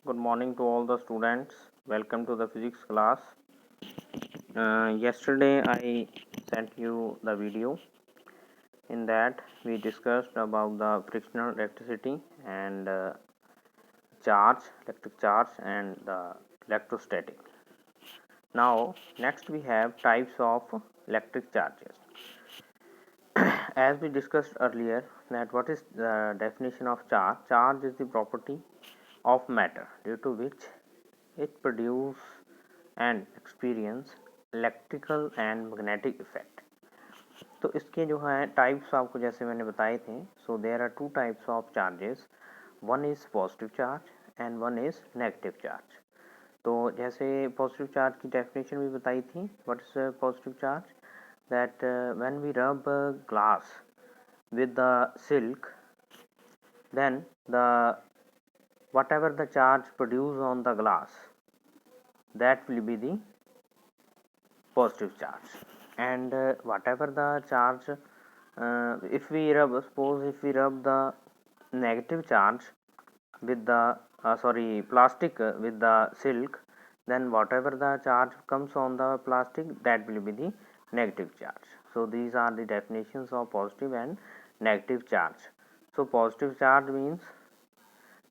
Good morning to all the students. Welcome to the physics class. Yesterday I sent you the video. In that we discussed about the frictional electricity and electric charge and the electrostatic. Now next we have types of electric charges. As we discussed earlier, that what is the definition of charge? Charge is the property of matter due to which it produces and experience electrical and magnetic effect. तो इसके जो है types आपको जैसे मैंने बताए थे, so there are two types of charges, one is positive charge and one is negative charge. तो जैसे पॉजिटिव चार्ज की डेफिनेशन भी बताई थी, what is positive charge, that when we rub glass with the silk, then the whatever the charge produced on the glass, that will be the positive charge, and whatever the charge, if we rub, suppose if we rub the negative charge with the plastic with the silk, then whatever the charge comes on the plastic, that will be the negative charge. So these are the definitions of positive and negative charge. So positive charge means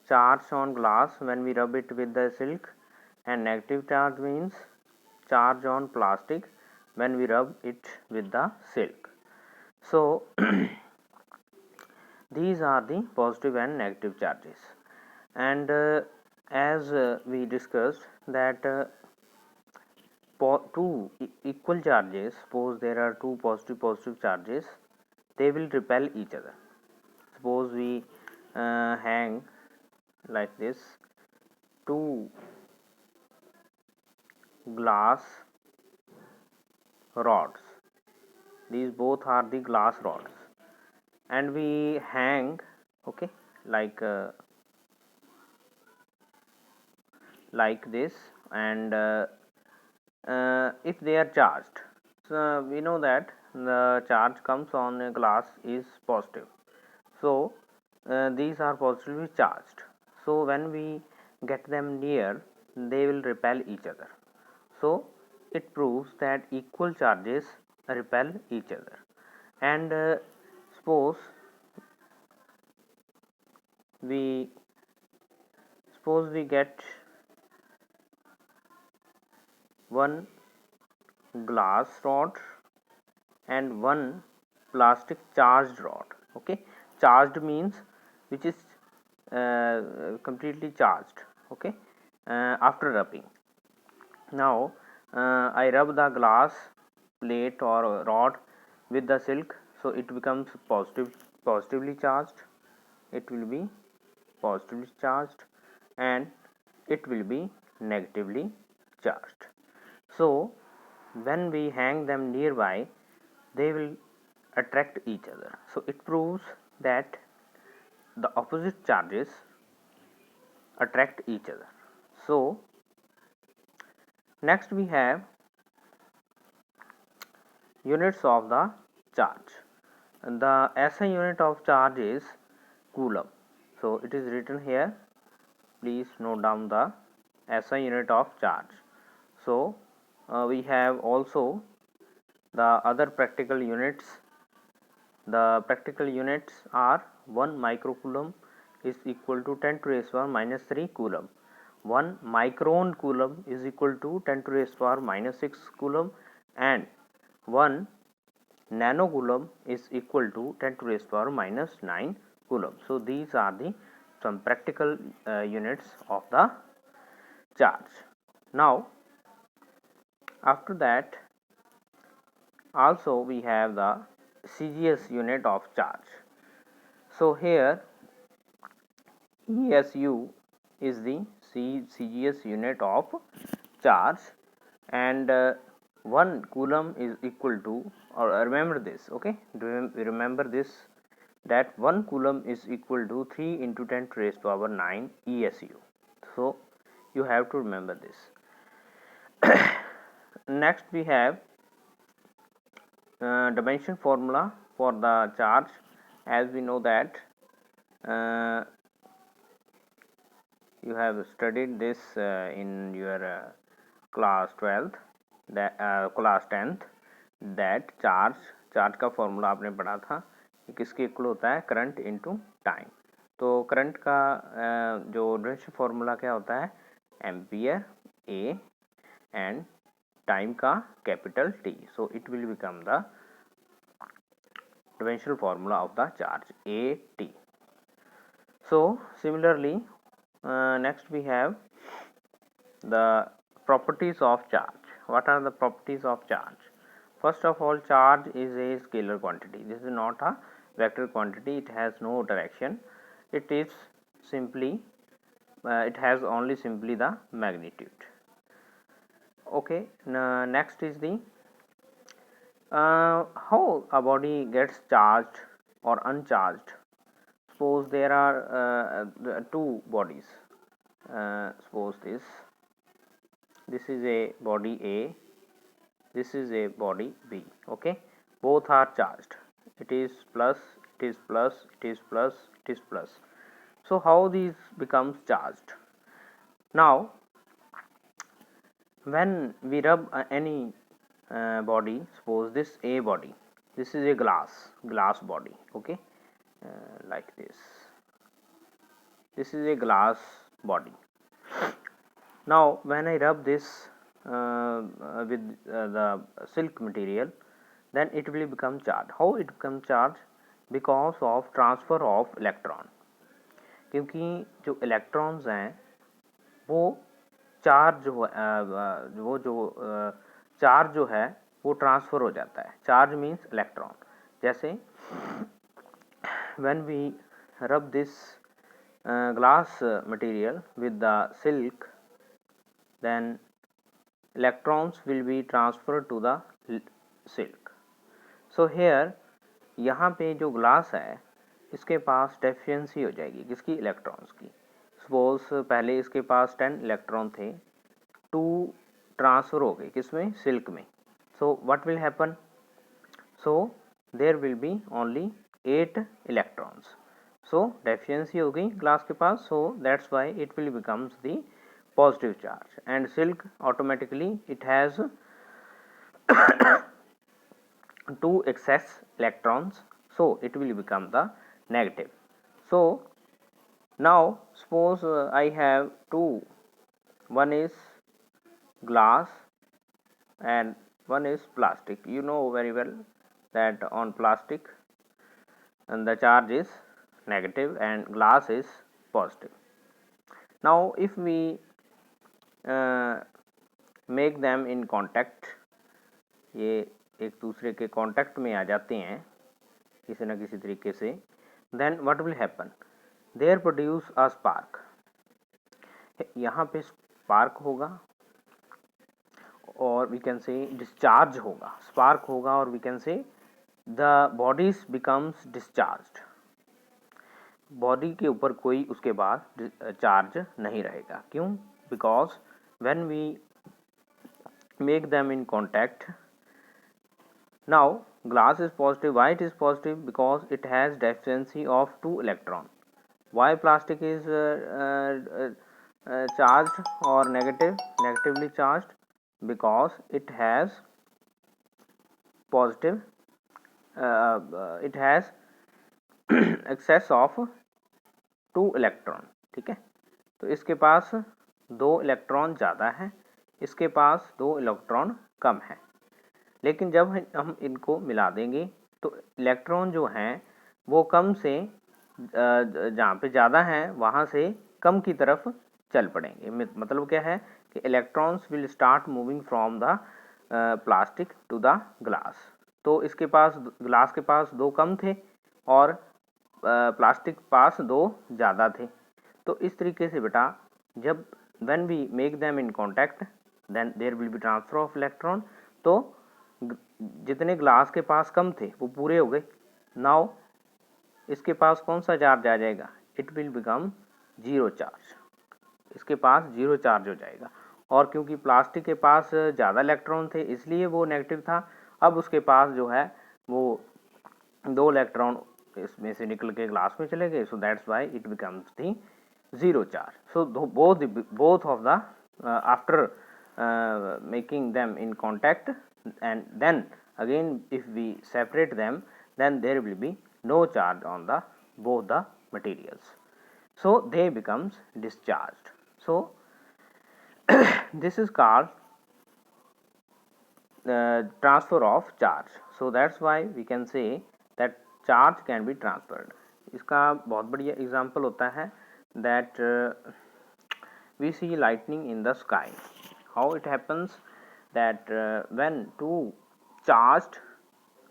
charge on glass when we rub it with the silk, and negative charge means charge on plastic when we rub it with the silk. So these are the positive and negative charges, and as we discussed that two equal charges, suppose there are two positive charges, they will repel each other. Suppose we hang like this two glass rods, these both are the glass rods, and we hang, okay, like this, and if they are charged, so we know that the charge comes on a glass is positive, so these are positively charged, so when we get them near, they will repel each other. So it proves that equal charges repel each other, and suppose we get one glass rod and one plastic charged rod. Okay, charged means which is completely charged. Okay, after rubbing, now I rub the glass plate or rod with the silk, so it becomes positively charged, it will be positively charged, and it will be negatively charged. So when we hang them nearby, they will attract each other. So it proves that the opposite charges attract each other. So next we have units of the charge. The SI unit of charge is coulomb. So it is written here, please note down the SI unit of charge. So we have also the other practical units. The practical units are 1 microcoulomb is equal to 10 to the raised power minus 3 coulomb. 1 micron coulomb is equal to 10 to the raised power minus 6 coulomb, and 1 nanocoulomb is equal to 10 to the raised power minus 9 coulomb. So these are the some practical units of the charge. Now after that, also we have the CGS unit of charge. So here ESU is the CGS unit of charge, and 1 coulomb is equal to, or remember this, okay, remember this, that 1 coulomb is equal to 3 into 10 to the raised power 9 ESU. So you have to remember this. Next we have dimension formula for the charge. As we know that you have studied this in your class 12th, that class 10th, that charge का formula आपने पढ़ा था कि किसके equal होता है, current into time. तो current का जो डिफरेंशियल फॉर्मूला क्या होता है, एम्पियर ए एंड टाइम का capital T. So it will become the differential formula of the charge AT. So similarly, next we have the properties of charge. What are the properties of charge? First of all, charge is a scalar quantity. This is not a vector quantity. It has no direction. It is simply it has only simply the magnitude. Okay, next is the how a body gets charged or uncharged. Suppose there are two bodies. Suppose this is a body A, this is a body B. Okay, both are charged. It is plus, it is plus, it is plus, it is plus. So how these becomes charged? Now when we rub any body, suppose this A body, this is a glass body. Okay, like this is a glass body. Now when I rub this with the silk material, then it will become charged. How it become charged? Because of transfer of electron. क्योंकि जो electrons हैं वो charge charge जो है वो transfer हो जाता है। Charge means electron. जैसे when we rub this glass material with the silk, then electrons will be transferred to the silk. So here यहाँ पे जो ग्लास है इसके पास डेफिशिएंसी हो जाएगी किसकी, इलेक्ट्रॉन्स की। सपोज पहले इसके पास 10 इलेक्ट्रॉन थे, 2 ट्रांसफ़र हो गए किसमें, सिल्क में। So what will happen, so there will be only 8 electrons. So deficiency हो गई ग्लास के पास, so that's why it will becomes the positive charge, and silk automatically it has 2 excess electrons, so it will become the negative. So now suppose I have two, one is glass and one is plastic. You know very well that on plastic and the charge is negative and glass is positive. Now if we make them in contact, ये एक दूसरे के contact में आ जाते हैं किसी न किसी तरीके से, then what will happen, there produce a spark. यहाँ पे स्पार्क होगा और वी कैन से डिस्चार्ज होगा, स्पार्क होगा और we can say the bodies becomes discharged. Body के ऊपर कोई उसके बाद चार्ज नहीं रहेगा। क्यों? Because when we make them in contact, now glass is positive. Why it is positive? Because it has deficiency of 2 electron. Why plastic is charged or negatively charged? Because it has positive it has excess of 2 electron. ठीक है, तो इसके पास 2 electron ज़्यादा है, इसके पास 2 electron कम है। लेकिन जब हम इनको मिला देंगे तो इलेक्ट्रॉन जो हैं वो कम से जहाँ पे ज़्यादा हैं वहाँ से कम की तरफ चल पड़ेंगे। मतलब क्या है कि electrons will start moving from the plastic to the glass. तो इसके पास ग्लास के पास 2 कम थे और प्लास्टिक पास 2 ज़्यादा थे। तो इस तरीके से बेटा जब when we make them in contact, then there will be transfer of electron. तो जितने ग्लास के पास कम थे वो पूरे हो गए। नाउ इसके पास कौन सा चार्ज आ जाएगा, इट विल बिकम 0 चार्ज। इसके पास 0 चार्ज हो जाएगा। और क्योंकि प्लास्टिक के पास ज़्यादा इलेक्ट्रॉन थे इसलिए वो नेगेटिव था। अब उसके पास जो है वो 2 इलेक्ट्रॉन इसमें से निकल के ग्लास में चले गए, सो that's why it becomes the zero charge. So both of the after making them in contact, and then again if we separate them, then there will be no charge on the both the materials, so they becomes discharged. So this is called transfer of charge. So that's why we can say that charge can be transferred. इसका बहुत बढ़िया example होता है that we see lightning in the sky. How it happens that when two charged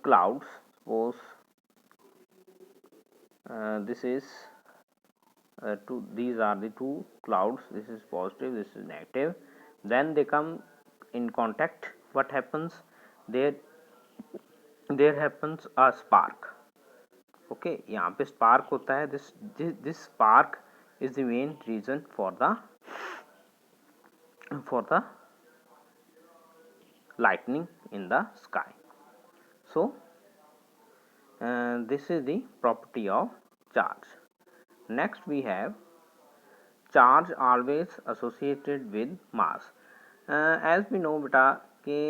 clouds, suppose this is these are the two clouds, this is positive, this is negative, then they come in contact, what happens, there happens a spark. Okay यहाँ पे spark होता है. This spark is the main reason for the lightning in the sky. So this is the property of charge. Next we have charge always associated with mass. As we know बेटा कि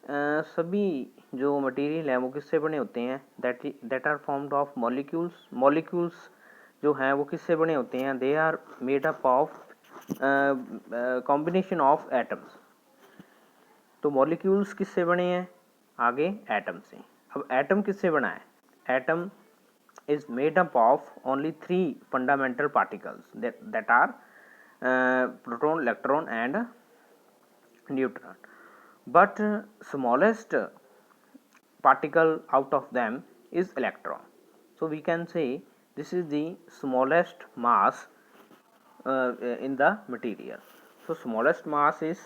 सभी जो material है वो किससे बने होते हैं, that are formed of molecules. Molecules जो हैं वो किससे बने होते हैं, they are made up of combination of atoms. तो मॉलिक्यूल्स किससे बने हैं, आगे एटम से. अब एटम किससे बना है, atom is made up of only three fundamental particles that are proton, electron and neutron. But smallest particle out of them is electron. So we can say this is the smallest mass in the material. So smallest mass is